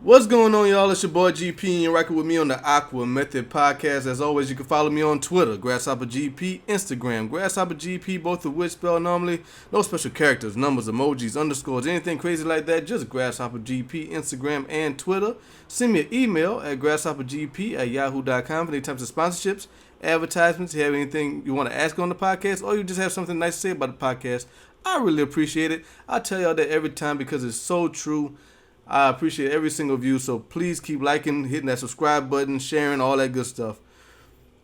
What's going on, y'all? It's your boy GP, and you're rocking with me on the Aqua Method Podcast. As always, you can follow me on Twitter, Grasshopper GP, Instagram, Grasshopper GP, both of which spell normally. No special characters, numbers, emojis, underscores, anything crazy like that. Just Grasshopper GP, Instagram, and Twitter. Send me an email at grasshoppergp@yahoo.com for any types of sponsorships, advertisements. If you have anything you want to ask on the podcast, or you just have something nice to say about the podcast, I really appreciate it. I tell y'all that every time because it's so true. I appreciate every single view, so please keep liking, hitting that subscribe button, sharing, all that good stuff.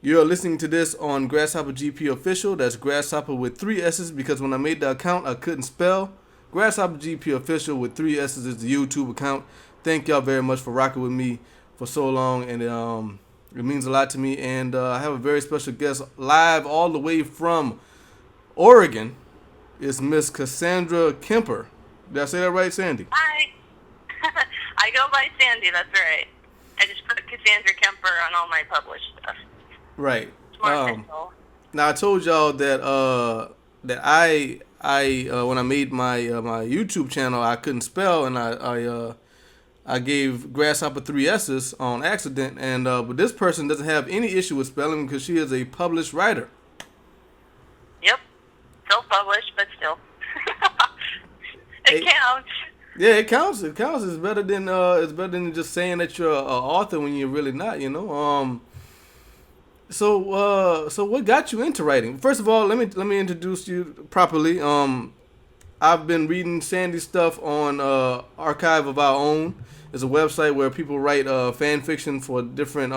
You're listening to this on Grasshopper GP Official. That's Grasshopper with 3 S's because when I made the account, I couldn't spell. Grasshopper GP Official with 3 S's is the YouTube account. Thank y'all very much for rocking with me for so long, and it means a lot to me. And I have a very special guest live all the way from Oregon. It's Miss Cassandra Kemper. Did I say that right, Sandy? Hi. I go by Sandy, that's right. I just put Cassandra Kemper on all my published stuff. Right. Smart Now I told y'all that I when I made my my YouTube channel I couldn't spell, and I gave Grasshopper 3 S's on accident, and but this person doesn't have any issue with spelling because she is a published writer. Yep. Self-published, but still. It counts. Yeah, it counts. It counts. It's better than just saying that you're an author when you're really not. You know. So what got you into writing? First of all, let me introduce you properly. I've been reading Sandy's stuff on Archive of Our Own. It's a website where people write fan fiction for different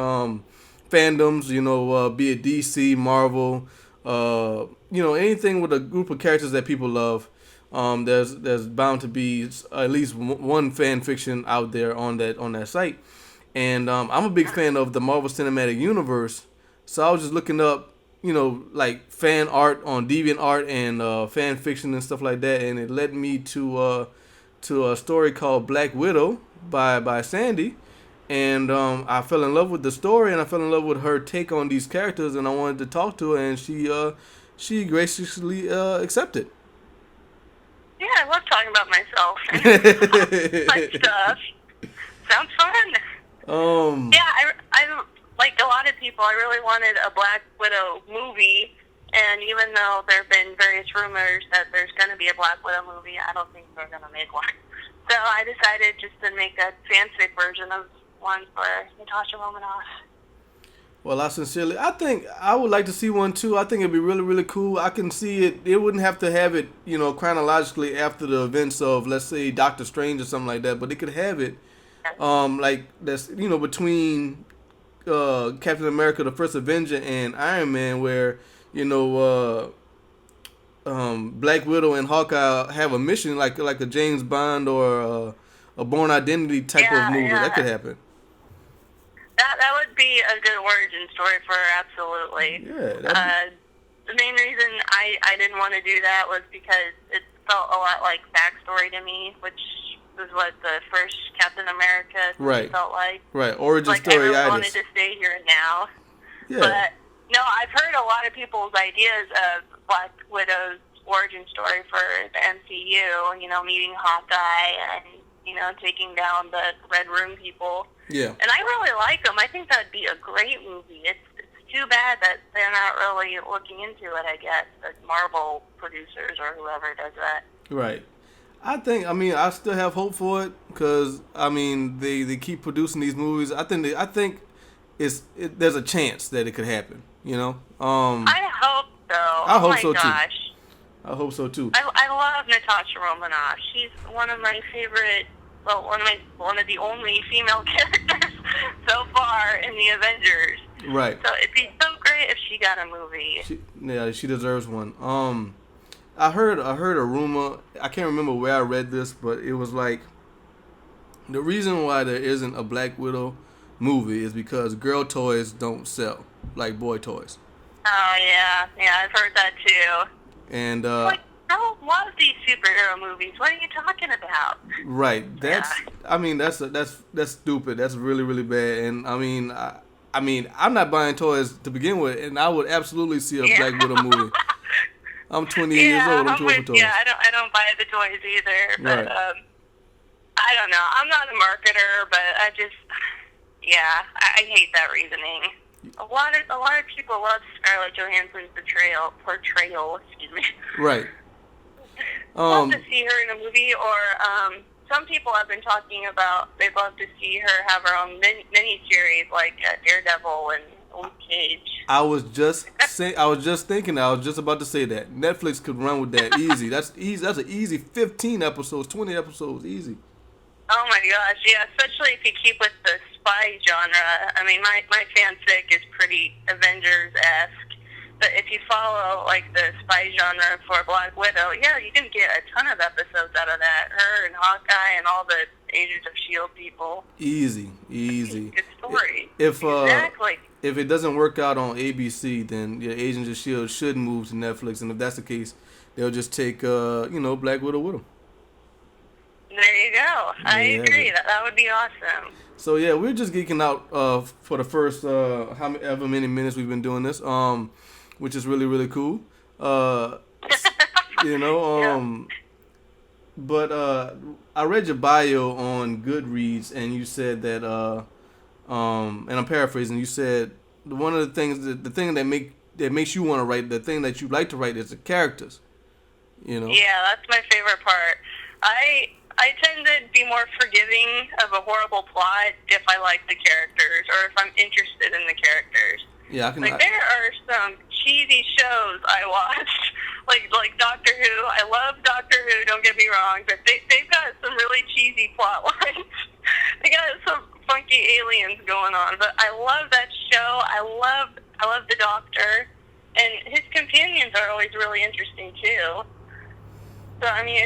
fandoms. You know, be it DC, Marvel, anything with a group of characters that people love. There's bound to be at least one fan fiction out there on that site, and I'm a big fan of the Marvel Cinematic Universe. So I was just looking up, like fan art on DeviantArt and fan fiction and stuff like that, and it led me to a story called Black Widow by Sandy, and I fell in love with the story, and I fell in love with her take on these characters, and I wanted to talk to her, and she graciously accepted. Yeah, I love talking about myself. My stuff. Sounds fun. Yeah, I like a lot of people, I really wanted a Black Widow movie, and even though there have been various rumors that there's going to be a Black Widow movie, I don't think they're going to make one. So I decided just to make a fanfic version of one for Natasha Romanoff. Well, I think I would like to see one too. I think it'd be really, really cool. I can see it. It wouldn't have to have it, chronologically after the events of, let's say, Doctor Strange or something like that. But it could have it, like that's between Captain America: The First Avenger and Iron Man, where Black Widow and Hawkeye have a mission, like a James Bond or a Bourne Identity type of movie. Yeah. That could happen. That would be a good origin story for her, absolutely. Yeah. The main reason I didn't want to do that was because it felt a lot like backstory to me, which was what the first Captain America felt like. Right, origin story. I really wanted to stay here now. Yeah. But, no, I've heard a lot of people's ideas of Black Widow's origin story for the MCU, meeting Hawkeye and, taking down the Red Room people. Yeah. And I really like them. I think that'd be a great movie. It's too bad that they're not really looking into it, I guess, the Marvel producers or whoever does that. Right. I still have hope for it because, they keep producing these movies. I think there's a chance that it could happen, I hope so. I hope so, gosh. too. I hope so, too. I love Natasha Romanoff. She's one of my favorite, one of the only female characters so far in the Avengers. Right. So it'd be so great if she got a movie. She deserves one. I heard a rumor. I can't remember where I read this, but it was like the reason why there isn't a Black Widow movie is because girl toys don't sell like boy toys. Oh yeah, I've heard that too. And I don't love these superhero movies. What are you talking about? Right. That's stupid. That's really, really bad. And I'm not buying toys to begin with, and I would absolutely see a Black Widow movie. I'm 28 years old. I'm too old for toys. Yeah, I don't buy the toys either. But right. I don't know. I'm not a marketer, but I hate that reasoning. A lot of people love Scarlett Johansson's portrayal. Excuse me. Right. Love to see her in a movie, or some people have been talking about they'd love to see her have her own mini-series like Daredevil and Luke Cage. I was just about to say that Netflix could run with that easy. That's easy. That's an easy 15 episodes, 20 episodes, easy. Oh my gosh, yeah, especially if you keep with the spy genre. I mean, my fanfic is pretty Avengers-esque, but if you follow, like, the spy genre for Black Widow, yeah, you can get a ton of episodes out of that. Her and Hawkeye and all the Agents of S.H.I.E.L.D. people. Easy. Good story. Exactly. If it doesn't work out on ABC, then Agents of S.H.I.E.L.D. should move to Netflix, and if that's the case, they'll just take, Black Widow with them. There you go. I agree. That would be awesome. So yeah, we're just geeking out for the first however many minutes we've been doing this, which is really, really cool. Yeah. But I read your bio on Goodreads, and you said that and I'm paraphrasing. You said one of the things the thing that makes you want to write, the thing that you like to write is the characters. Yeah, that's my favorite part. I tend to be more forgiving of a horrible plot if I like the characters or if I'm interested in the characters. Yeah, there are some cheesy shows I watched, like Doctor Who. I love Doctor Who, don't get me wrong, but they've got some really cheesy plot lines. They got some funky aliens going on, but I love that show. I love the Doctor, and his companions are always really interesting too. So I mean,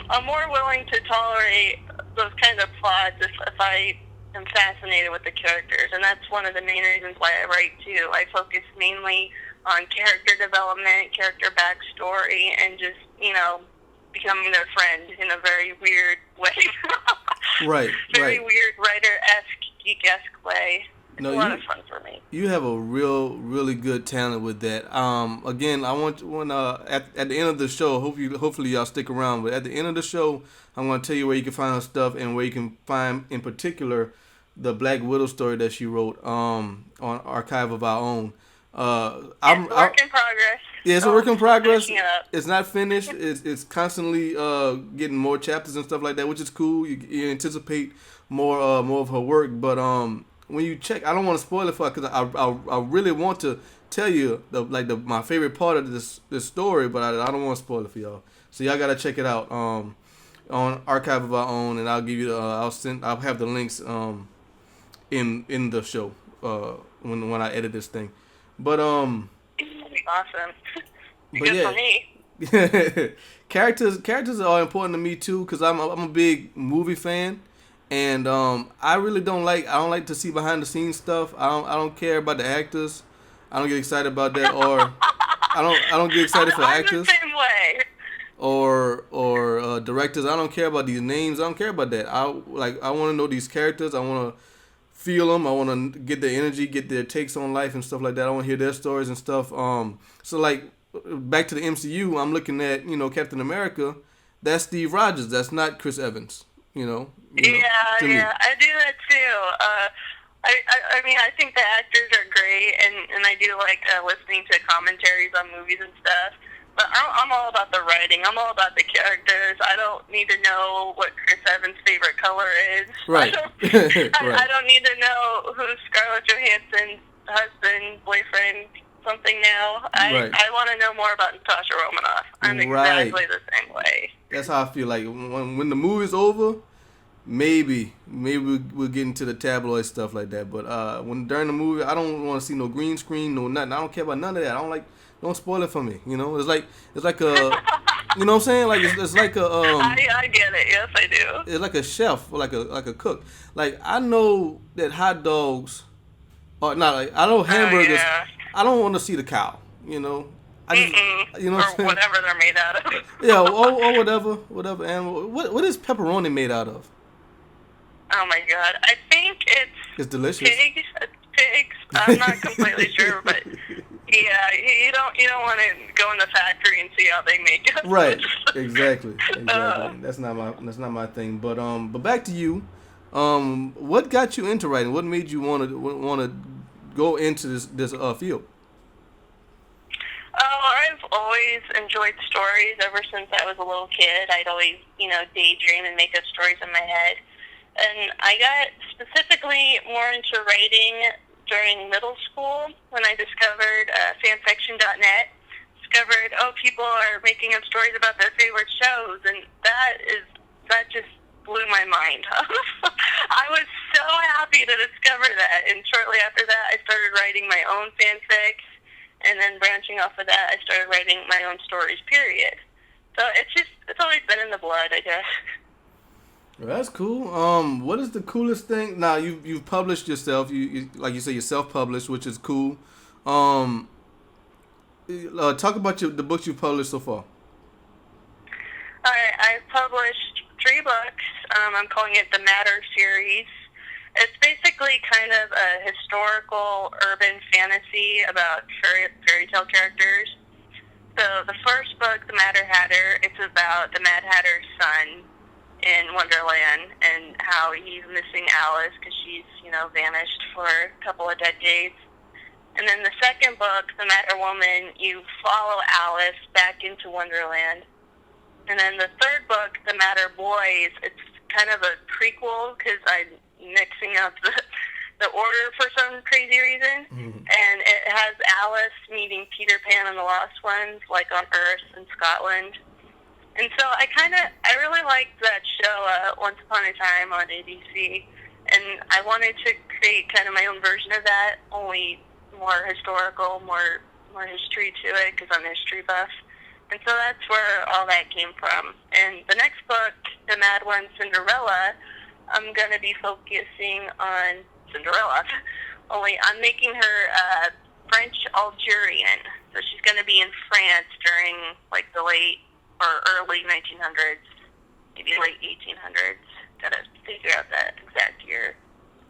I'm more willing to tolerate those kinds of plots if I am fascinated with the characters, and that's one of the main reasons why I write too. I focus mainly on character development, character backstory, and just, becoming their friend in a very weird way. Right. Very weird writer-esque, geek-esque way. It's a lot of fun for me. You have a really good talent with that. Again, I want at the end of the show, hopefully y'all stick around, but at the end of the show, I'm going to tell you where you can find her stuff and where you can find, in particular, the Black Widow story that she wrote on Archive of Our Own. It's a work in progress. Yeah, it's a work in progress. It's not finished. It's constantly getting more chapters and stuff like that, which is cool. You anticipate more of her work, but when you check, I don't want to spoil it for her because I really want to tell you my favorite part of this story, but I don't want to spoil it for y'all. So y'all gotta check it out on Archive of Our Own, and I'll give you I'll have the links in the show when I edit this thing. But awesome. Good for me. Characters are important to me too because I'm a big movie fan. And I really don't like to see behind the scenes stuff. I don't care about the actors. I don't get excited about that, or I don't get excited for actors. I'm the same way. Or directors. I don't care about these names. I don't care about that. I want to know these characters. I want to feel them. I want to get their energy, get their takes on life and stuff like that. I want to hear their stories and stuff. So like back to the MCU, I'm looking at Captain America. That's Steve Rogers. That's not Chris Evans. Yeah, I do that too. I mean, I think the actors are great, and I do like listening to commentaries on movies and stuff. But I'm all about the writing. I'm all about the characters. I don't need to know what Chris Evans' favorite color is. Right. I don't need to know who's Scarlett Johansson's husband, boyfriend, something now. I want to know more about Natasha Romanoff. I'm exactly the same way. That's how I feel. Like when the movie's over, maybe we'll get into the tabloid stuff like that. But during the movie, I don't want to see no green screen, no nothing. I don't care about none of that. Don't spoil it for me. It's like a, you know what I'm saying? Like it's like a. I get it. Yes, I do. It's like a chef or like a cook. Like I know that hot dogs, or not. Like I know hamburgers. Yeah. I don't want to see the cow. Or whatever they're made out of. Yeah, or whatever animal. What is pepperoni made out of? Oh my God, I think it's delicious. Pigs. I'm not completely sure, but Yeah, you don't want to go in the factory and see how they make it. Right. Exactly. That's not my thing. But back to you. What got you into writing? What made you want to go into this field? Oh, I've always enjoyed stories ever since I was a little kid. I'd always, daydream and make up stories in my head. And I got specifically more into writing during middle school when I discovered fanfiction.net. Discovered, people are making up stories about their favorite shows, and that just blew my mind. I was so happy to discover that, and shortly after that, I started writing my own fanfics, and then branching off of that, I started writing my own stories, period. So it's always been in the blood, I guess. Well, that's cool. What is the coolest thing? Now, you've published yourself. You like you say, you're self-published, which is cool. Talk about the books you've published so far. All right, I've published 3 books. I'm calling it the Matter series. It's basically kind of a historical urban fantasy about fairy tale characters. So the first book, The Matter Hatter, it's about the Mad Hatter's son in Wonderland and how he's missing Alice because she's, vanished for a couple of decades. And then the second book, The Matter Woman, you follow Alice back into Wonderland. And then the third book, The Matter Boys, it's kind of a prequel because I'm mixing up the order for some crazy reason. Mm-hmm. And it has Alice meeting Peter Pan and the Lost Ones, like on Earth in Scotland. And so I really liked that show, Once Upon a Time on ABC. And I wanted to create kind of my own version of that, only more historical, more history to it, because I'm a history buff. And so that's where all that came from. And the next book, The Mad One, Cinderella, I'm going to be focusing on Cinderella. Only I'm making her French-Algerian. So she's going to be in France during, like, the late or early 1900s, maybe late 1800s. Gotta figure out that exact year.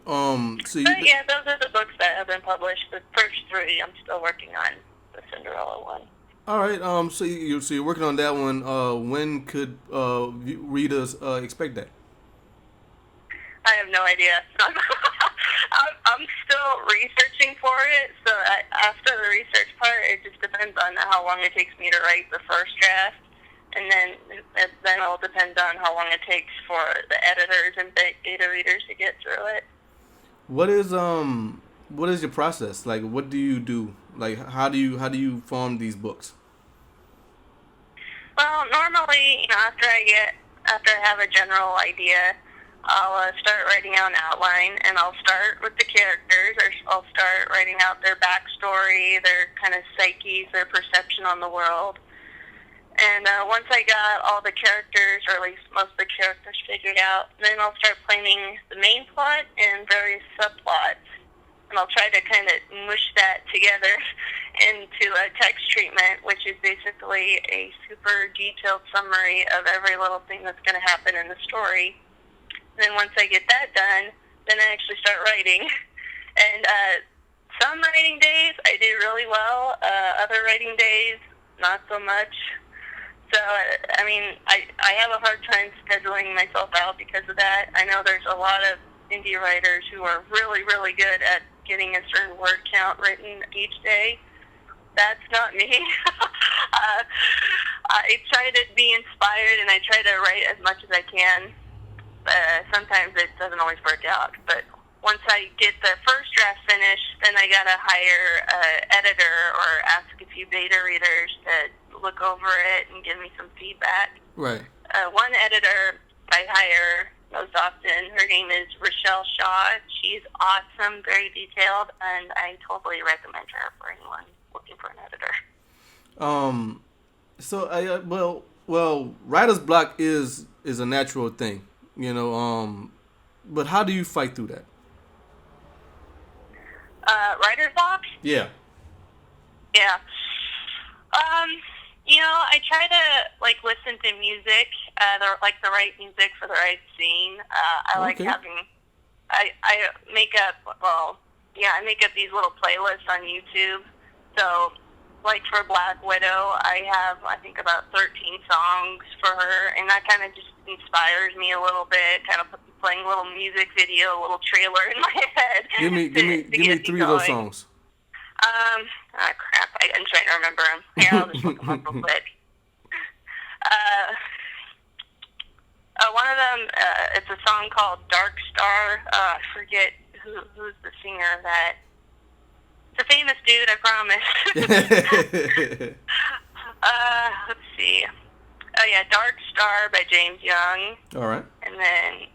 Yeah, those are the books that have been published. The first 3, I'm still working on the Cinderella one. All right. So you're working on that one. When could readers expect that? I have no idea. I'm still researching for it. So after the research part, it just depends on how long it takes me to write the first draft. And then it'll depend on how long it takes for the editors and beta readers to get through it. What is your process? Like, what do you do? Like, how do you form these books? Well, normally, after I have a general idea, I'll start writing out an outline, and I'll start with the characters, or I'll start writing out their backstory, their kind of psyches, their perception on the world. And once I got all the characters, or at least most of the characters figured out, then I'll start planning the main plot and various subplots. And I'll try to kind of mush that together into a text treatment, which is basically a super detailed summary of every little thing that's going to happen in the story. And then once I get that done, then I actually start writing. And some writing days I do really well. Other writing days, not so much. So, I have a hard time scheduling myself out because of that. I know there's a lot of indie writers who are really, really good at getting a certain word count written each day. That's not me. I try to be inspired, and I try to write as much as I can. Sometimes it doesn't always work out. But once I get the first draft finished, then I got to hire an editor or ask a few beta readers to look over it and give me some feedback. Right. One editor I hire most often, her name is Rochelle Shaw. She's awesome, very detailed, and I totally recommend her for anyone looking for an editor. So writer's block is a natural thing, but how do you fight through that? Writer's block? Yeah. Yeah. I try to listen to music, the right music for the right scene. I like having. I make up. I make up these little playlists on YouTube So, like for Black Widow, I have, I think, about 13 songs for her, and that kind of just inspires me a little bit, kind of playing a little music video, a little trailer in my head. Give me 3 of those songs. Crap, I'm trying to remember them. Here, I'll just look them up real quick. One of them, it's a song called Dark Star. I forget who's the singer of that. It's a famous dude, I promise. Let's see. Oh, yeah, Dark Star by James Young. All right. And then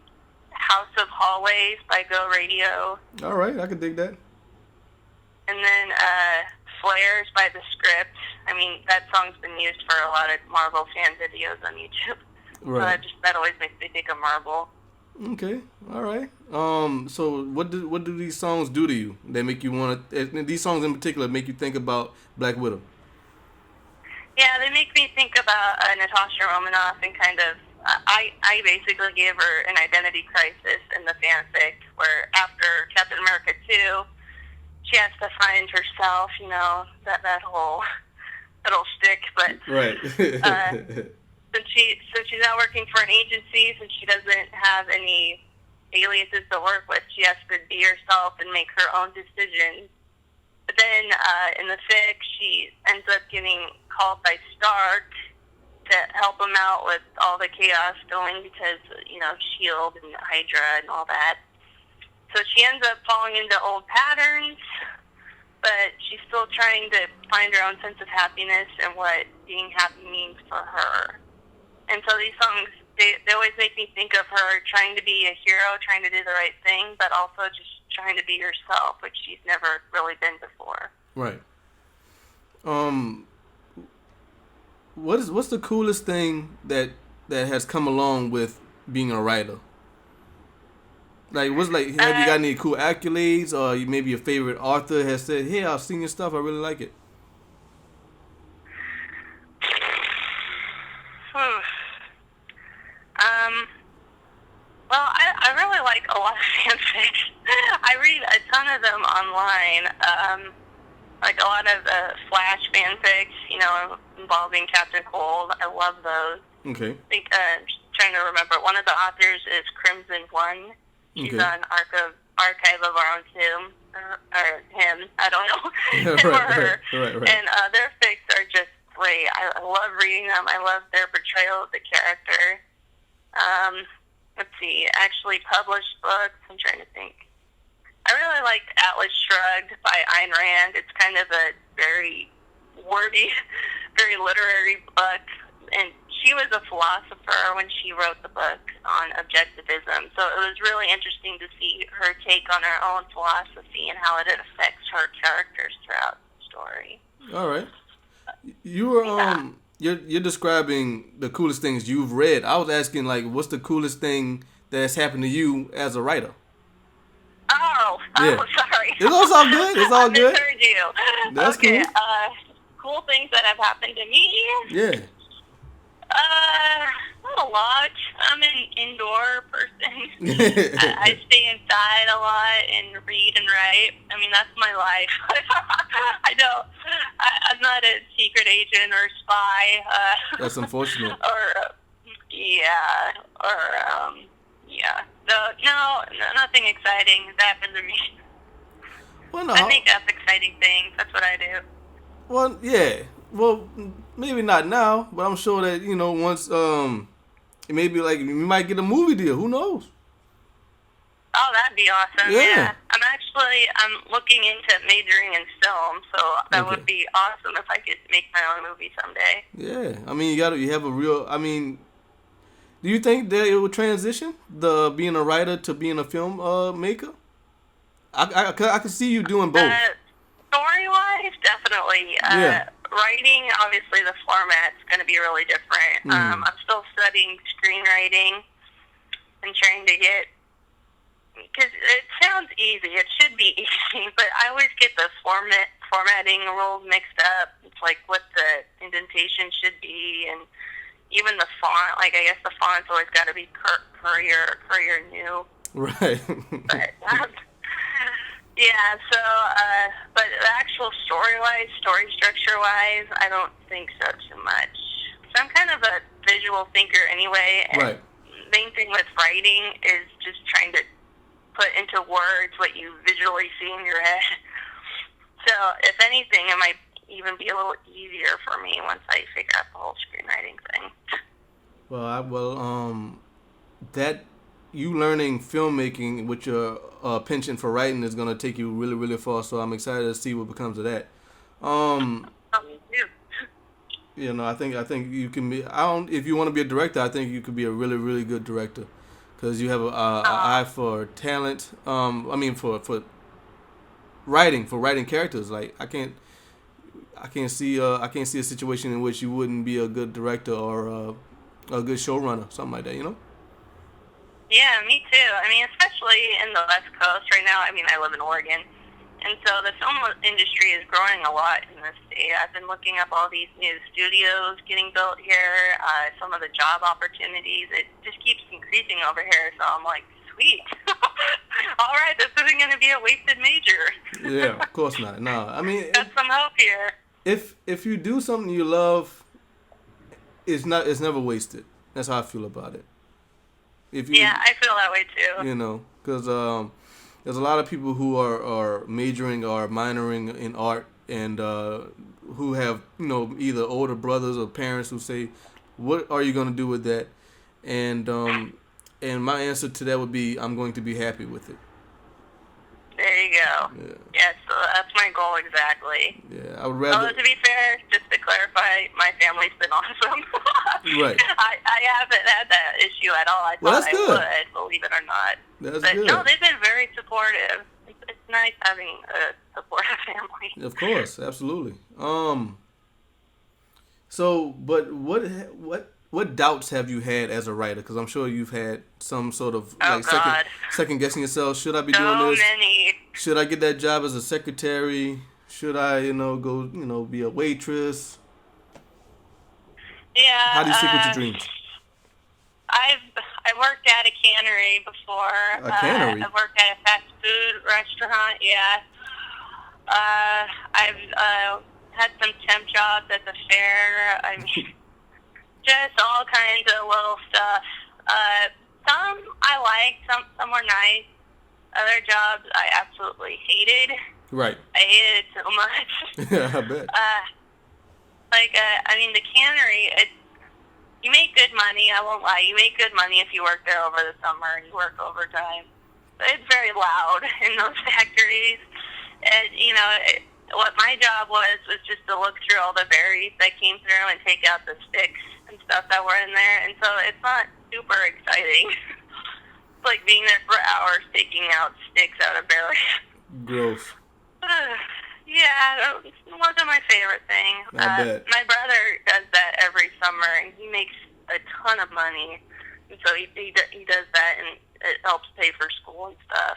House of Hallways by Go Radio. All right, I can dig that. And then Flares by The Script. I mean, that song's been used for a lot of Marvel fan videos on YouTube. Right. So that always makes me think of Marvel. Okay, all right. So what do these songs do to you? They make you want to? These songs in particular make you think about Black Widow. Yeah, they make me think about Natasha Romanoff and kind of. I basically gave her an identity crisis in the fanfic, where after Captain America 2, she has to find herself. You know, that whole shtick, but right. Since she's not working for an agency, since she doesn't have any aliases to work with, she has to be herself and make her own decisions. But then in the fic, she ends up getting called by Stark to help him out with all the chaos going because, you know, S.H.I.E.L.D. and Hydra and all that. So she ends up falling into old patterns, but she's still trying to find her own sense of happiness and what being happy means for her. And so these songs, they always make me think of her trying to be a hero, trying to do the right thing, but also just trying to be herself, which she's never really been before. Right. What's the coolest thing that has come along with being a writer? Like, have you got any cool accolades, or maybe your favorite author has said, "Hey, I've seen your stuff, I really like it." Well, I really like a lot of fanfics. I read a ton of them online. Like a lot of Flash fanfics, you know, involving Captain Cold. I love those. Okay. I think, trying to remember, one of the authors is Crimson One. She's on Archive of Our Own Tomb, or him, I don't know, him or her. Right. And their fics are just great. I love reading them. I love their portrayal of the character. Let's see, actually published books, I'm trying to think. I really like Atlas Shrugged by Ayn Rand. It's kind of a very wordy, very literary book, and she was a philosopher when she wrote the book on objectivism, so it was really interesting to see her take on her own philosophy and how it affects her characters throughout the story. All right. You were you're describing the coolest things you've read. I was asking, like, what's the coolest thing that's happened to you as a writer? Sorry. It's all good. It's all good. I misheard you. That's okay, cool. Cool things that have happened to me? Yeah. Not a lot. I'm an indoor person. I stay inside a lot and read and write. I mean, that's my life. I'm not a secret agent or spy. That's unfortunate. No, nothing exciting has happened to me. Well, no. I think that's exciting things. That's what I do. Well, yeah. Well, maybe not now, but I'm sure that, you know, once, maybe, like, you might get a movie deal. Who knows? Oh, that'd be awesome. Yeah. I'm looking into majoring in film, so that would be awesome if I could make my own movie someday. Yeah. I mean, you have a real, I mean, do you think that it will transition, the being a writer to being a film maker? I can see you doing both. Story-wise, definitely. Writing, obviously, the format's going to be really different. I'm still studying screenwriting and trying to get, because it sounds easy. It should be easy, but I always get the formatting rules mixed up. It's like what the indentation should be, and even the font. Like, I guess the font's always got to be Courier New. Right. But Yeah, so, but the actual story-wise, story structure-wise, I don't think so too much. So I'm kind of a visual thinker anyway, and Right. the main thing with writing is just trying to put into words what you visually see in your head. So, if anything, it might even be a little easier for me once I figure out the whole screenwriting thing. Well, that you learning filmmaking with your penchant for writing is gonna take you really, really far. So I'm excited to see what becomes of that. Me too. You know, I think you can be. I don't. If you want to be a director, I think you could be a really, really good director, because you have a eye for talent. I mean, for writing characters. Like I can't see a situation in which you wouldn't be a good director or a good showrunner, something like that. You know. Yeah, me too. I mean, especially in the West Coast right now. I mean, I live in Oregon, and so the film industry is growing a lot in this state. I've been looking up all these new studios getting built here, some of the job opportunities. It just keeps increasing over here, so I'm like, sweet. All right, this isn't going to be a wasted major. Yeah, of course not. No, I mean, got some hope here. If you do something you love, it's never wasted. That's how I feel about it. Yeah, I feel that way too. You know, because there's a lot of people who are majoring or minoring in art, and who have, you know, either older brothers or parents who say, "What are you going to do with that?" And my answer to that would be, I'm going to be happy with it. There you go. Yeah. Yes, so that's my goal exactly. Yeah, I would rather. Although, to be fair, just to clarify, my family's been awesome. Right. I haven't had that issue at all. I thought I would, believe it or not. That's good. No, they've been very supportive. It's nice having a supportive family. Of course, absolutely. So, but what doubts have you had as a writer? Because I'm sure you've had some sort of second guessing yourself. Should I be doing this? So many. Should I get that job as a secretary? Should I, go, be a waitress? Yeah. How do you stick with your dreams? I worked at a cannery before. A cannery? I've worked at a fast food restaurant. Yeah. I've had some temp jobs at the fair. I mean, just all kinds of little stuff. Some I liked. Some were nice. Other jobs I absolutely hated. Right. I hated it so much. Yeah, I bet. I mean, the cannery, you make good money, I won't lie. You make good money if you work there over the summer and you work overtime. But it's very loud in those factories. And, what my job was just to look through all the berries that came through and take out the sticks and stuff that were in there. And so it's not super exciting. It's like being there for hours taking out sticks out of berries. Gross. Yeah, it wasn't my favorite thing. I bet. My brother does that every summer, and he makes a ton of money. And so he does that, and it helps pay for school and stuff.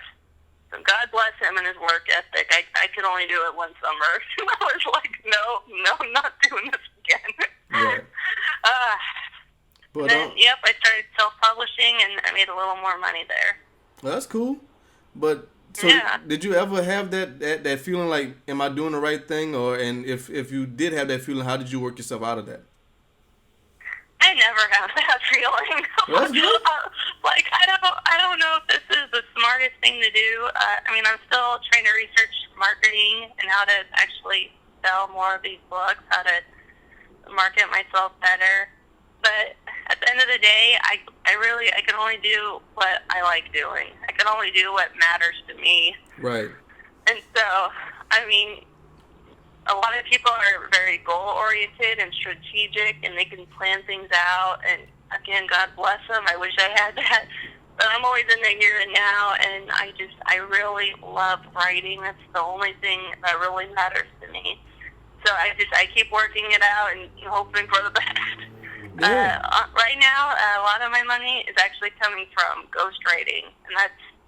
So God bless him and his work ethic. I could only do it one summer. I was like, no, I'm not doing this again. Right. I started self-publishing, and I made a little more money there. Well, that's cool. But so did you ever have that feeling like, am I doing the right thing? And if you did have that feeling, how did you work yourself out of that? I never have that feeling. Well, that's good. I don't know if this is the smartest thing to do. I'm still trying to research marketing and how to actually sell more of these books, how to market myself better. But at the end of the day, I can only do what I like doing. I can only do what matters to me. Right. And so, a lot of people are very goal-oriented and strategic, and they can plan things out. And again, God bless them. I wish I had that. But I'm always in the here and now, and I really love writing. That's the only thing that really matters to me. So I keep working it out and hoping for the best. Yeah. Right now, a lot of my money is actually coming from ghostwriting, and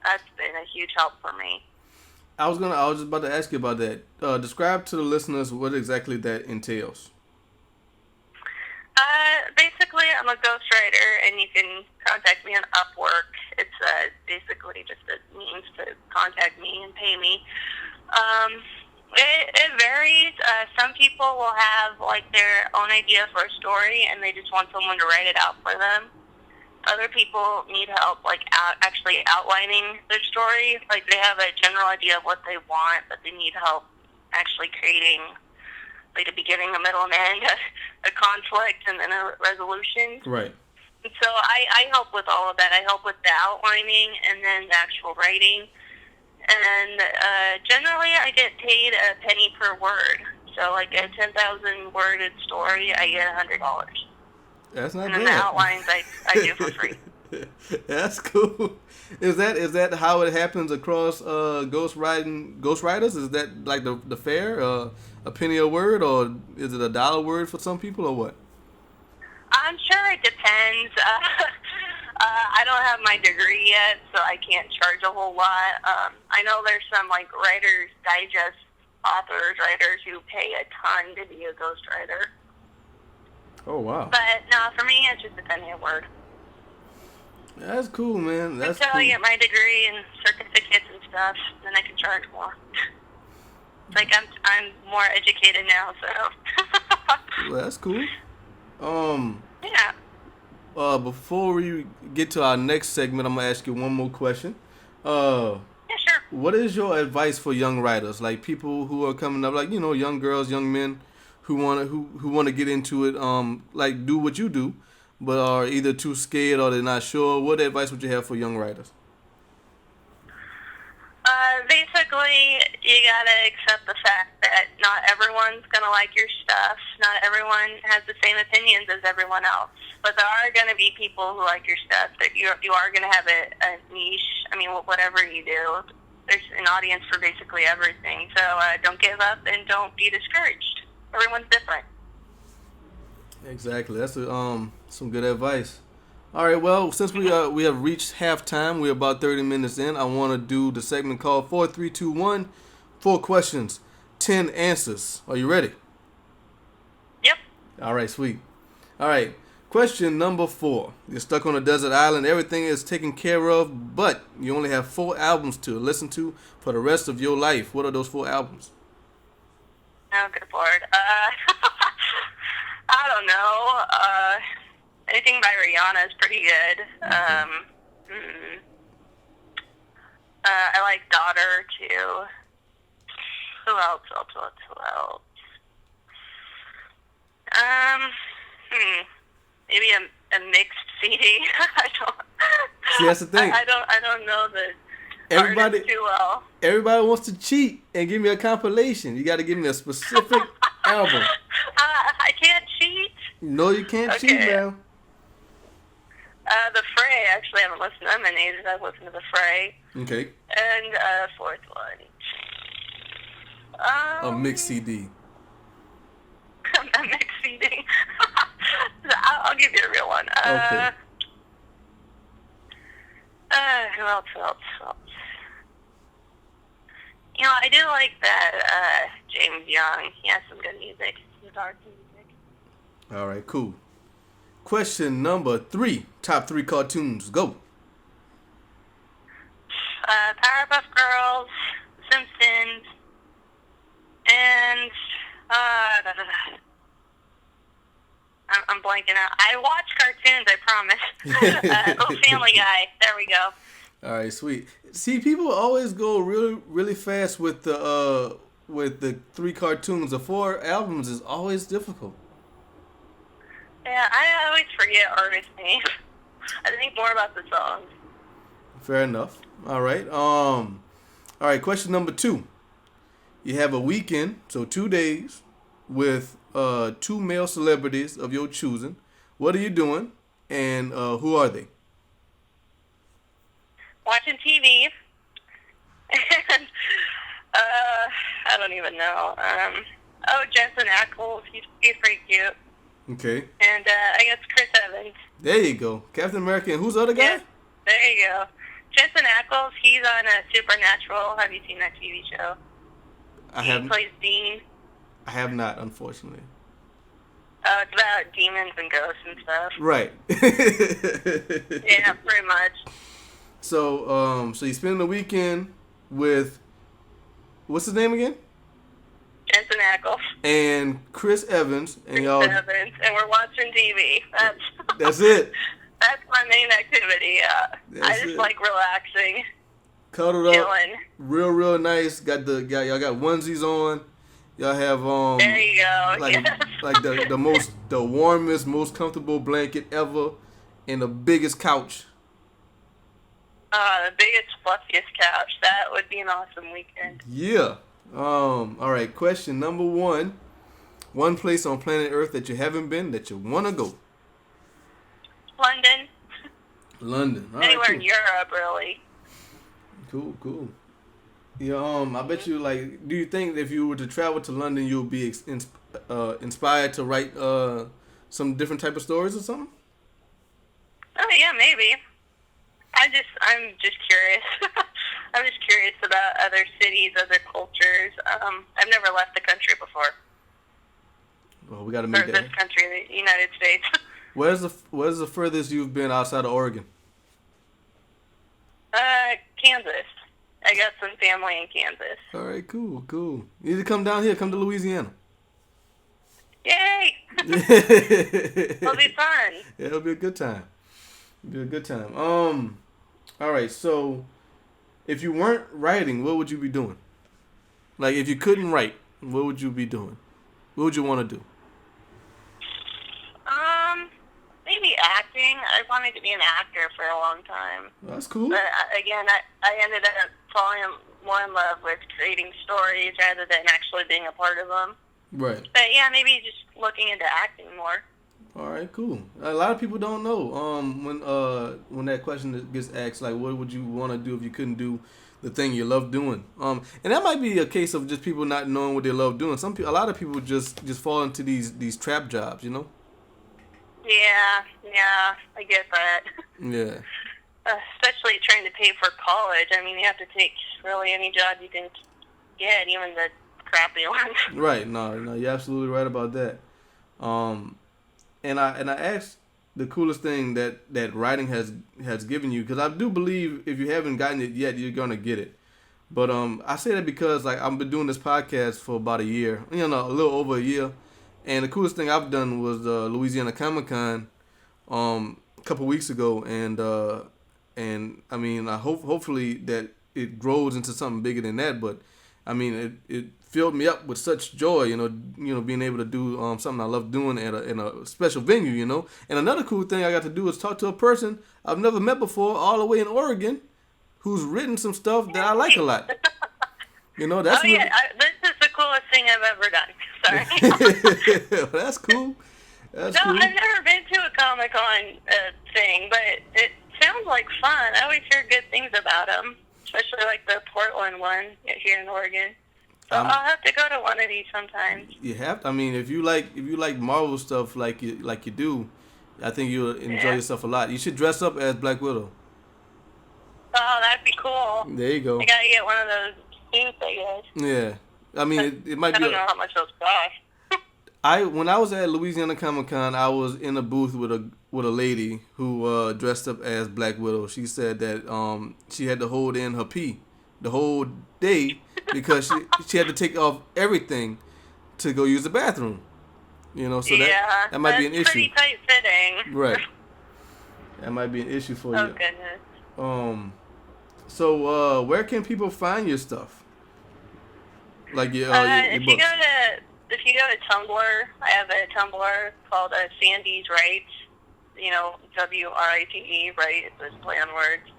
that's been a huge help for me. I was just about to ask you about that. Describe to the listeners what exactly that entails. Basically, basically, I'm a ghostwriter, and you can contact me on Upwork. It's basically just a means to contact me and pay me. It varies. Some people will have like their own idea for a story, and they just want someone to write it out for them. Other people need help, like actually outlining their story. Like they have a general idea of what they want, but they need help actually creating like a beginning, a middle, and end, a conflict, and then a resolution. Right. And so I help with all of that. I help with the outlining and then the actual writing. And generally, I get paid a penny per word. So, like a 10,000 worded story, I get $100. That's not bad. And then the outlines I do for free. That's cool. Is that how it happens across ghostwriters? Is that like the fair, a penny a word, or is it $1 word for some people, or what? I'm sure it depends. I don't have my degree yet, so I can't charge a whole lot. I know there's some like Writers Digest writers who pay a ton to be a ghostwriter. Oh wow! But no, for me, it's just a penny a word. That's cool, man. That's Until cool. I get my degree and certificates and stuff, then I can charge more. It's like I'm more educated now, so. Well, that's cool. Yeah. Before we get to our next segment, I'm gonna ask you one more question. Yeah, sure. What is your advice for young writers, like people who are coming up, like young girls, young men, who want to get into it, like do what you do, but are either too scared or they're not sure? What advice would you have for young writers? Basically, you gotta accept the fact that not everyone's gonna like your stuff. Not everyone has the same opinions as everyone else. But there are gonna be people who like your stuff. That you are gonna have a niche. I mean, whatever you do, there's an audience for basically everything. So don't give up and don't be discouraged. Everyone's different. Exactly. That's some good advice. All right, well, since we have reached halftime, we're about 30 minutes in. I want to do the segment called 4, 3, 2, 1. 4 questions, 10 answers. Are you ready? Yep. All right, sweet. All right, question number 4. You're stuck on a desert island. Everything is taken care of, but you only have 4 albums to listen to for the rest of your life. What are those 4 albums? Oh, good Lord. I don't know. Anything by Rihanna is pretty good. I like Daughter, too. Who else? Maybe a mixed CD. I don't. See, that's the thing. I don't know the artist too well. Everybody wants to cheat and give me a compilation. You got to give me a specific album. I can't cheat. No, you can't cheat, man. The Fray, actually, I haven't listened to them in ages. I've listened to The Fray. Okay. And fourth one. A mixed CD. A mixed CD. I'll give you a real one. Okay. Who else? I do like that James Young. He has some good music. Some dark music. All right, cool. Question number 3. Top 3 cartoons. Go. Powerpuff Girls, Simpsons, and I'm blanking out. I watch cartoons, I promise. Family Guy. There we go. All right, sweet. See, people always go really, really fast with the 3 cartoons. The 4 albums is always difficult. Yeah, I always forget artist names. I think more about the songs. Fair enough. All right. All right. Question number 2. You have a weekend, so 2 days, with 2 male celebrities of your choosing. What are you doing, and who are they? Watching TV. And I don't even know. Jensen Ackles. He's pretty cute. Okay. And I guess Chris Evans. There you go. Captain America. And who's the other guy? Yeah, there you go. Jensen Ackles, he's on Supernatural. Have you seen that TV show? He plays Dean. I have not, unfortunately. It's about demons and ghosts and stuff. Right. Yeah, pretty much. So you spend the weekend with, what's his name again? Jensen Ackles. And Chris Evans, and and we're watching TV. That's it. That's my main activity. I just like relaxing, cuddled up, chilling. real nice. Y'all got onesies on. Y'all have There you go. Like the warmest, most comfortable blanket ever, and the biggest couch. The biggest, fluffiest couch. That would be an awesome weekend. Yeah. All right. Question number 1: one place on planet Earth that you haven't been that you want to go. London. London. All Anywhere right, cool. in Europe, really. Cool. Yeah. I bet you, like, do you think if you were to travel to London, you'll be inspired to write some different type of stories or something? Oh yeah, maybe. I'm just curious. I'm just curious about other cities, other cultures. I've never left the country before. Well, we got to make that. This country, the United States. Where's the furthest you've been outside of Oregon? Kansas. I got some family in Kansas. All right, cool. You need to come down here. Come to Louisiana. Yay! It'll be fun. Yeah, it'll be a good time. All right. So, if you weren't writing, what would you be doing? Like, if you couldn't write, what would you be doing? What would you want to do? Maybe acting. I wanted to be an actor for a long time. Well, that's cool. But again, I ended up falling more in love with creating stories rather than actually being a part of them. Right. But yeah, maybe just looking into acting more. All right, cool. A lot of people don't know when that question gets asked, like, what would you want to do if you couldn't do the thing you love doing? And that might be a case of just people not knowing what they love doing. A lot of people just fall into these trap jobs, you know. Yeah, I get that. Yeah. Especially trying to pay for college. I mean, you have to take really any job you can get, even the crappy ones. Right. No, you're absolutely right about that. And I asked the coolest thing that writing has given you, because I do believe if you haven't gotten it yet, you're gonna get it. But I say that because, like, I've been doing this podcast for about a year, a little over a year. And the coolest thing I've done was Louisiana Comic-Con a couple weeks ago, and I mean, I hopefully that it grows into something bigger than that. But I mean, it filled me up with such joy, being able to do something I love doing in a special venue, And another cool thing I got to do is talk to a person I've never met before, all the way in Oregon, who's written some stuff that I like a lot. That's this is the coolest thing I've ever done. Sorry. Well, that's cool. That's cool. I've never been to a Comic-Con thing, but it sounds like fun. I always hear good things about them, especially like the Portland one here in Oregon. So I'll have to go to one of these sometimes. You have to. I mean, if you like Marvel stuff like you do, I think you'll enjoy yourself a lot. You should dress up as Black Widow. Oh, that'd be cool. There you go. I gotta get one of those suits, I guess. Yeah. I mean, it might be. I don't know how much those cost. When I was at Louisiana Comic-Con, I was in a booth with a lady who dressed up as Black Widow. She said that she had to hold in her pee the whole day because she had to take off everything to go use the bathroom. So that might be an issue. Pretty tight fitting. Right. That might be an issue for you. Oh goodness. So where can people find your stuff? Like your if books. If you go to Tumblr, I have a Tumblr called Sandy's Writes. WRITE, right? It's a play on words.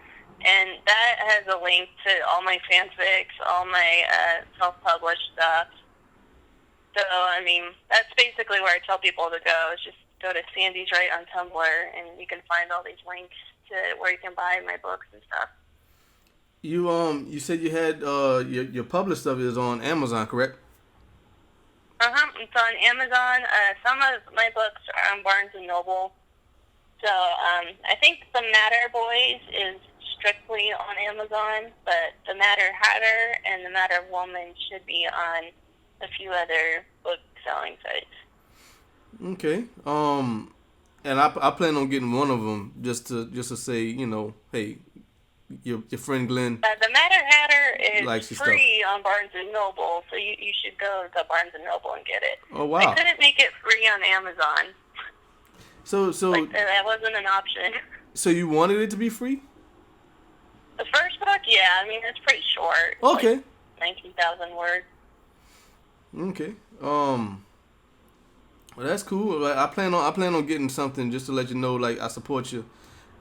And that has a link to all my fanfics, all my self-published stuff. So, I mean, that's basically where I tell people to go, is just go to Sandy's Write on Tumblr, and you can find all these links to where you can buy my books and stuff. You said you had your published stuff is on Amazon, correct? It's on Amazon. Some of my books are on Barnes & Noble. So, I think The Matter Boys is strictly on Amazon, but The Matter Hatter and The Matter Woman should be on a few other book selling sites. Okay. And I plan on getting one of them just to say, hey, your friend Glenn The Matter Hatter likes is your stuff. free on Barnes and Noble, so you should go to Barnes and Noble and get it. Oh wow! I couldn't make it free on Amazon. So that wasn't an option. So you wanted it to be free? The first book, yeah. I mean, it's pretty short. Okay. 19,000 words. Okay. Well, that's cool. Like, I plan on getting something just to let you know, like, I support you,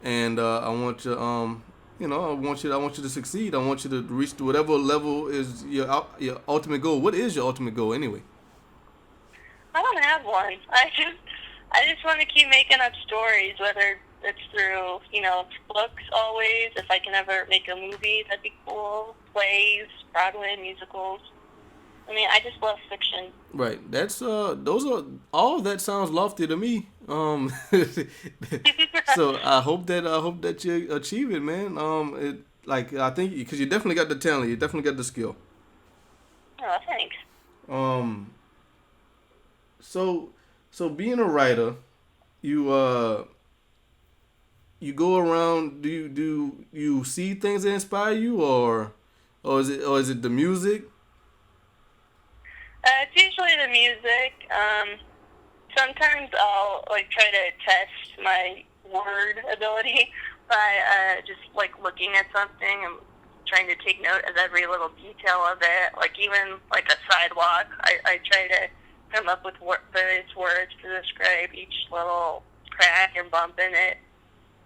and I want you, I want you to succeed. I want you to reach to whatever level is your ultimate goal. What is your ultimate goal anyway? I don't have one. I just want to keep making up stories, whether it's through, books always. If I can ever make a movie, that'd be cool. Plays, Broadway musicals. I mean, I just love fiction. Right. That's those are all that sounds lofty to me. So I hope that you achieve it, man. I think because you definitely got the talent, you definitely got the skill. Oh, thanks. So being a writer, you go around. Do you see things that inspire you, or is it the music? It's usually the music. Sometimes I'll try to test my word ability by just looking at something and trying to take note of every little detail of it. Even a sidewalk, I try to come up with various words to describe each little crack and bump in it.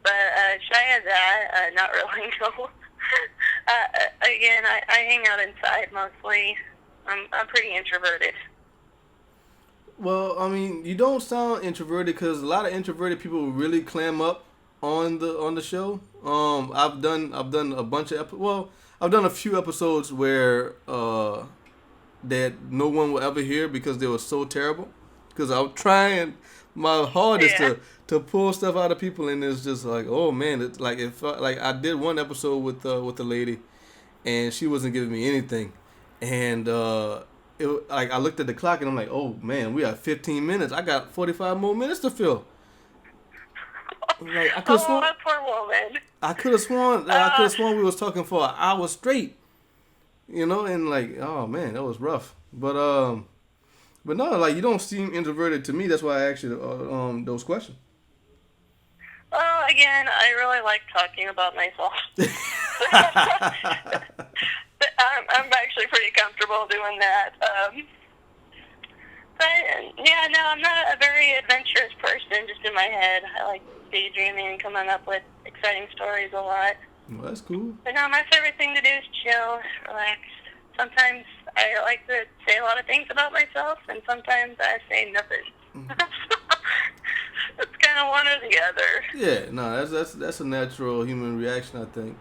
But shy of that, not really. No. Again, I hang out inside mostly. I'm pretty introverted. Well, I mean, you don't sound introverted because a lot of introverted people really clam up on the show. I've done a bunch of I've done a few episodes where that no one will ever hear because they were so terrible. Because I'm trying my hardest to pull stuff out of people, and it's just like, oh man, it's like I did one episode with a lady, and she wasn't giving me anything. And I looked at the clock and I'm like, oh man, we have 15 minutes. I got 45 more minutes to fill. I could have sworn. That poor woman. I could have sworn we was talking for an hour straight. And oh man, that was rough. But no, you don't seem introverted to me. That's why I asked you those questions. Well, again, I really like talking about myself. I'm actually pretty comfortable doing that. But, yeah, no, I'm not a very adventurous person just in my head. I like daydreaming and coming up with exciting stories a lot. Well, that's cool. But no, my favorite thing to do is chill, relax. Sometimes I like to say a lot of things about myself, and sometimes I say nothing. It's kind of one or the other. Yeah, no, that's a natural human reaction, I think.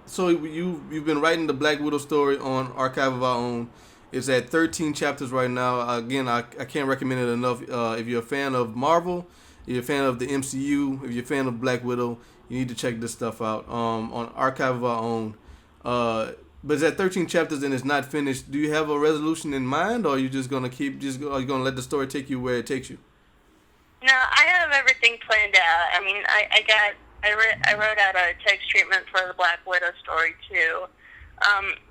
So you've been writing the Black Widow story on Archive of Our Own. It's at 13 chapters right now. Again, I can't recommend it enough. If you're a fan of Marvel, if you're a fan of the MCU, if you're a fan of Black Widow, you need to check this stuff out on Archive of Our Own. But it's at 13 chapters and it's not finished. Do you have a resolution in mind, or are you just gonna are you gonna let the story take you where it takes you? No, I have everything planned out. I mean, I wrote out a text treatment for the Black Widow story too.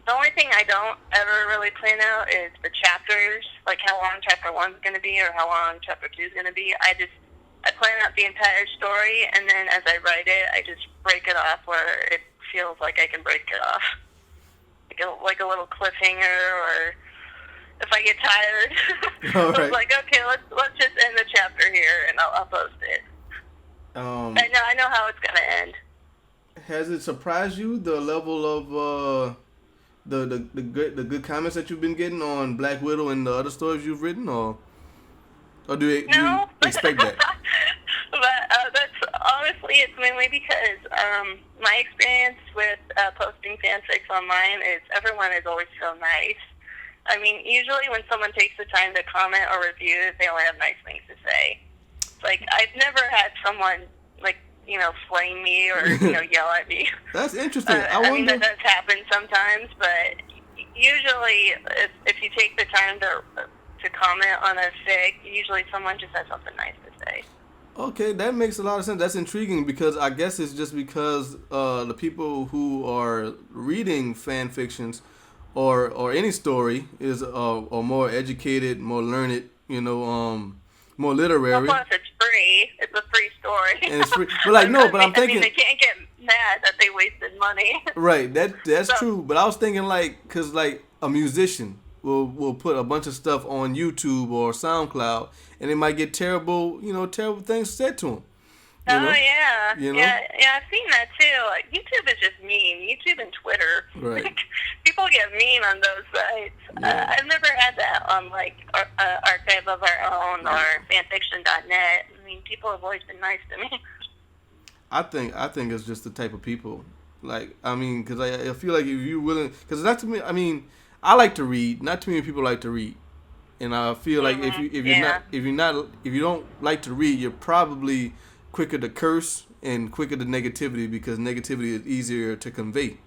The only thing I don't ever really plan out is the chapters, like how long chapter 1's going to be or how long chapter 2's going to be. I plan out the entire story, and then as I write it, I just break it off where it feels like I can break it off. Like a little cliffhanger, or if I get tired, all right. I was like, okay, let's just end the chapter here, and I'll post it. I know how it's gonna end. Has it surprised you the level of the good comments that you've been getting on Black Widow and the other stories you've written, or do you expect that? But that's honestly, it's mainly because my experience with posting fanfics online is everyone is always so nice. I mean, usually when someone takes the time to comment or review, they only have nice things to say. I've never had someone flame me or yell at me. That's interesting. I mean, that does happen sometimes, but usually if you take the time to comment on a fic. Usually someone just has something nice to say. Okay, that makes a lot of sense. That's intriguing because I guess it's just because the people who are reading fan fictions or any story is are more educated, more learned, more literary. Well, plus it's free. It's a free story. And it's free. But like no, but I'm thinking they can't get mad that they wasted money. Right, that's true. But I was thinking like, cause like a musician will put a bunch of stuff on YouTube or SoundCloud, and they might get terrible things said to them. Yeah, I've seen that too. Like, YouTube is just mean. YouTube and Twitter. Right. People get mean on those sites. Yeah. I've never had that on like Archive of Our Own or fanfiction.net. I mean, people have always been nice to me. I think it's just the type of people. Like, I mean, because I feel like if you're willing, because not to me. I mean, I like to read. Not too many people like to read, and I feel like if you don't like to read, you're probably quicker to curse and quicker to negativity because negativity is easier to convey.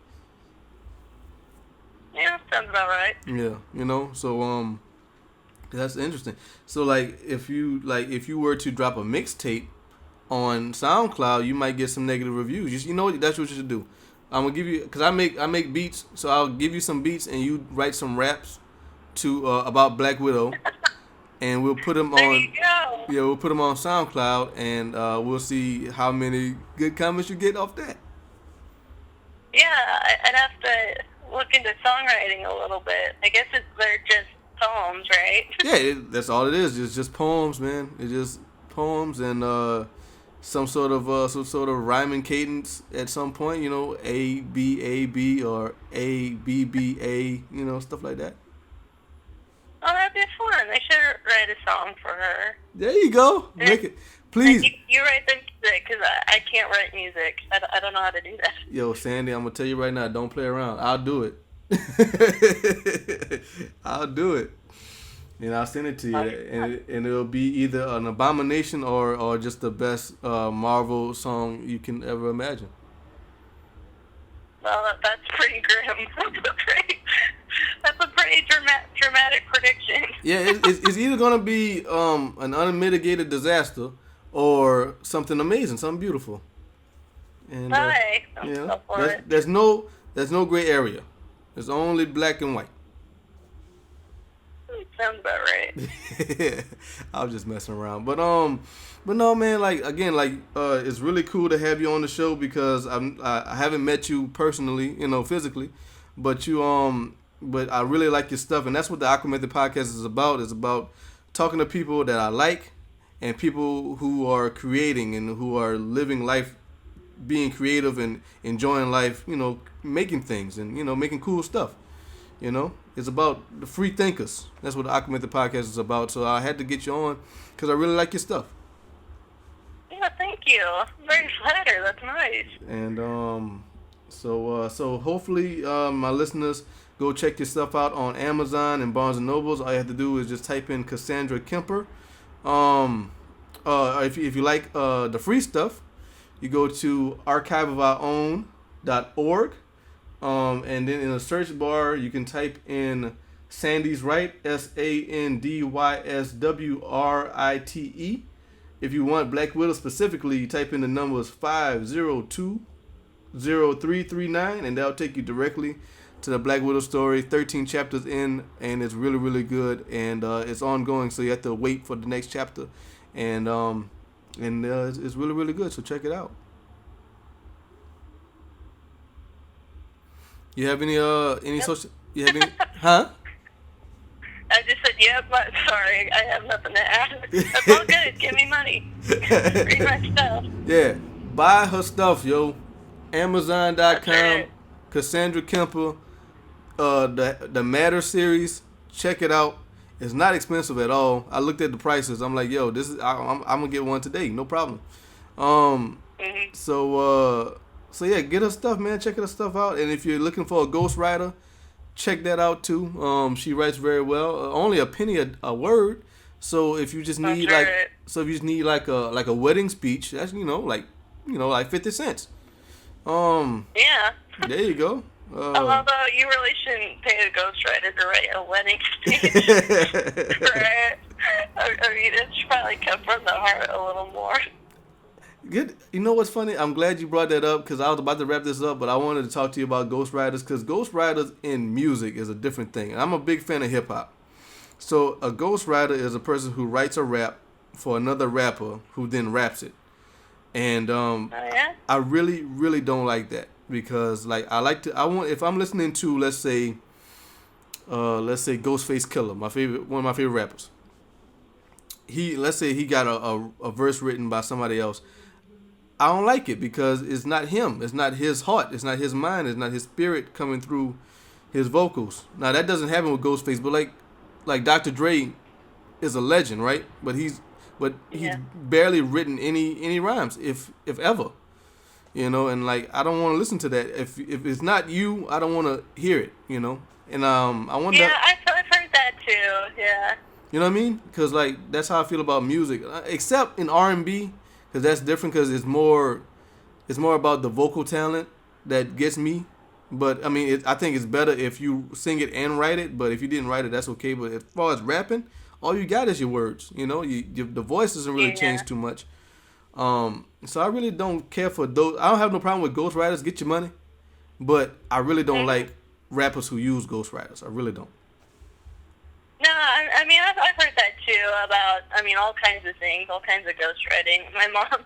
Yeah, sounds about right. Yeah, so that's interesting. So like if you were to drop a mixtape on SoundCloud, you might get some negative reviews. That's what you should do. I'm gonna give you, because I make beats, so I'll give you some beats and you write some raps to about Black Widow. And we'll put them there on. You go. Yeah, we'll put them on SoundCloud, and we'll see how many good comments you get off that. Yeah, I'd have to look into songwriting a little bit. I guess they're just poems, right? Yeah, that's all it is. It's just poems, man. It's just poems and some sort of rhyming cadence at some point. A B A B or A B B A. Stuff like that. Oh, that'd be fun. I should write a song for her. There you go. Make it. Please. You write the music, because I can't write music. I don't know how to do that. Yo, Sandy, I'm going to tell you right now, don't play around. I'll do it. I'll do it. And I'll send it to you. And it'll be either an abomination or just the best Marvel song you can ever imagine. Well, that's pretty grim. That's a pretty dramatic prediction. Yeah, it's either going to be an unmitigated disaster or something amazing, something beautiful. And there's no gray area. There's only black and white. Sounds about right. I was just messing around, but no, man. Like again, it's really cool to have you on the show because I haven't met you personally, physically, but but I really like your stuff, and that's what the AquaMethod Podcast is about. It's about talking to people that I like and people who are creating and who are living life, being creative and enjoying life. Making things and making cool stuff. It's about the free thinkers. That's what the AquaMethod Podcast is about. So I had to get you on because I really like your stuff. Yeah, thank you. I'm very flattered. That's nice. And so hopefully my listeners go check your stuff out on Amazon and Barnes and Nobles. All you have to do is just type in Cassandra Kemper. If you like the free stuff, you go to archiveofourown.org. And then in the search bar, you can type in Sandy's Right, SANDYSWRITE. If you want Black Widow specifically, you type in the numbers 5020339, and that'll take you directly to the Black Widow story. 13 chapters in, and it's really, really good, and it's ongoing, so you have to wait for the next chapter, and it's really, really good. So check it out. You have any social? You have any? Huh? I just said, yep, but sorry, I have nothing to add. That's all good. Give me money. Read my stuff. Yeah, buy her stuff, yo. Amazon.com, right. Cassandra Kemper, the Matter series. Check it out. It's not expensive at all. I looked at the prices. I'm like, yo, this is. I'm gonna get one today, no problem. So yeah, get her stuff, man. Check her stuff out. And if you're looking for a ghostwriter, check that out too. She writes very well. Only a penny a word. So if you just need like a wedding speech, that's like 50 cents. Yeah. There you go. Although you really shouldn't pay a ghostwriter to write a wedding speech, right? I mean, it should probably come from the heart a little more. Good. You know what's funny? I'm glad you brought that up because I was about to wrap this up, but I wanted to talk to you about ghostwriters because ghostwriters in music is a different thing. And I'm a big fan of hip hop. So a ghostwriter is a person who writes a rap for another rapper who then raps it. And I really, really don't like that because like if I'm listening to let's say Ghostface Killer, one of my favorite rappers. Let's say he got a verse written by somebody else. I don't like it because it's not him. It's not his heart. It's not his mind. It's not his spirit coming through his vocals. Now that doesn't happen with Ghostface, but like Dr. Dre is a legend, right? But he's barely written any rhymes, if ever. You know, and like I don't want to listen to that. If it's not you, I don't want to hear it. You know, and I wonder. Yeah, I've heard that too. Yeah. You know what I mean? Because like that's how I feel about music, except in R&B. Because that's different because it's more about the vocal talent that gets me. But, I mean, I think it's better if you sing it and write it. But if you didn't write it, that's okay. But as far as rapping, all you got is your words. You know, the voice doesn't really change too much. So I really don't care for those. I don't have no problem with ghostwriters. Get your money. But I really don't like rappers who use ghostwriters. I really don't. No, I mean, I've heard that too about, all kinds of things, all kinds of ghostwriting. My mom,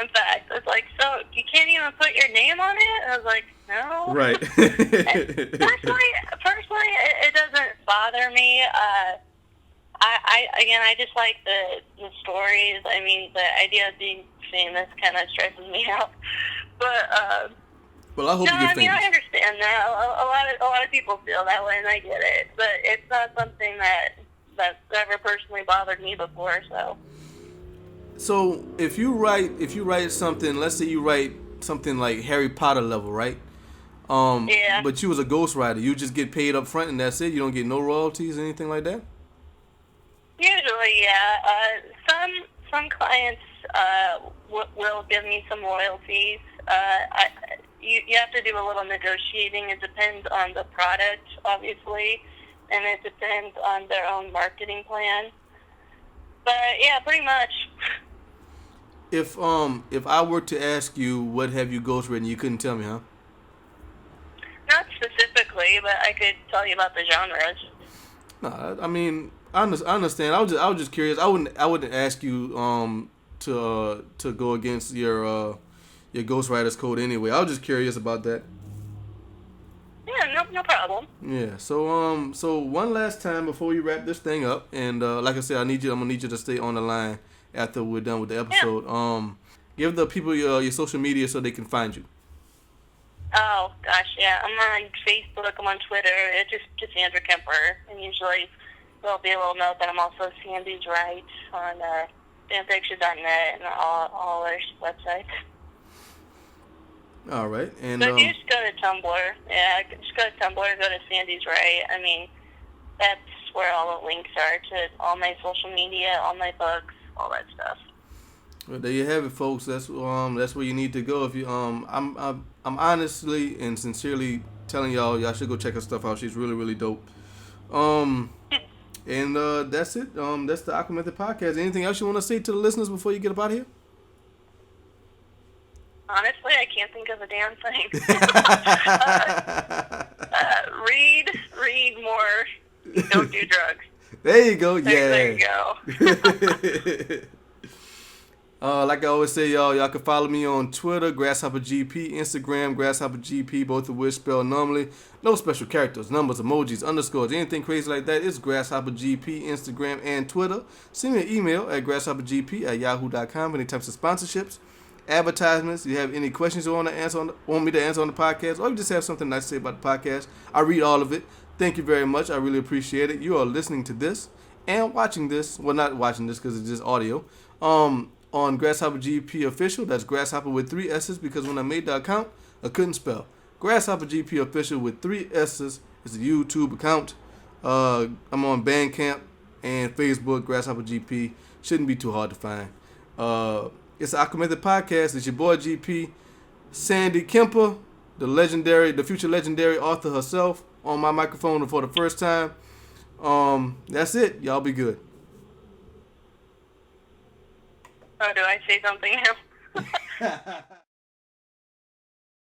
in fact, was like, so you can't even put your name on it? I was like, no. Right. Personally, it doesn't bother me. I just like the stories. I mean, the idea of being famous kind of stresses me out. But, well, I hope you get famous. I understand that. A lot of people feel that way, and I get it. But it's not something that's ever personally bothered me before. So if you write something, let's say you write something like Harry Potter level, right? But you was a ghostwriter, you just get paid up front, and that's it. You don't get no royalties, anything like that. Usually, yeah. Some clients will give me some royalties. You have to do a little negotiating. It depends on the product, obviously, and it depends on their own marketing plan. But yeah, pretty much. If I were to ask you what have you ghostwritten, you couldn't tell me, huh? Not specifically, but I could tell you about the genres. No, I mean I understand. I was just curious. I wouldn't ask you to go against your ghostwriter's code anyway. I was just curious about that. Yeah, no problem. Yeah. So one last time before we wrap this thing up, and like I said, I'm gonna need you to stay on the line after we're done with the episode. Yeah. Give the people your social media so they can find you. Oh gosh, yeah. I'm on Facebook. I'm on Twitter. It's just Cassandra Kemper, and usually there'll be a little note that I'm also Sandy's Right on fanfiction.net and all our websites. All right, and so if you just go to Tumblr, just go to Tumblr, go to Sandy's Right. I mean, that's where all the links are to all my social media, all my books, all that stuff. Well, there you have it, folks. That's where you need to go. If you I'm honestly and sincerely telling y'all should go check her stuff out. She's really, really dope. And that's it. That's the AquaMethod Podcast. Anything else you want to say to the listeners before you get up out of here? Honestly, I can't think of a damn thing. Read more. Don't do drugs. There you go. There you go. Like I always say, y'all can follow me on Twitter, GrasshopperGP, Instagram, GrasshopperGP, both of which spelled normally. No special characters, numbers, emojis, underscores, anything crazy like that. It's GrasshopperGP, Instagram, and Twitter. Send me an email at grasshoppergp@yahoo.com. Any types of sponsorships, advertisements, you have any questions you want me to answer on the podcast, or you just have something nice to say about the podcast, I read all of it. Thank you very much. I really appreciate it. You are listening to this and watching this. Well, not watching this because it's just audio. On Grasshopper GP Official. That's Grasshopper with 3 S's because when I made the account, I couldn't spell. Grasshopper GP Official with 3 S's is a YouTube account. I'm on Bandcamp and Facebook, Grasshopper GP. Shouldn't be too hard to find. It's the AquaMethod Podcast. It's your boy GP, Sandy Kemper, the future legendary author herself on my microphone for the first time. That's it. Y'all be good. Oh, do I say something now?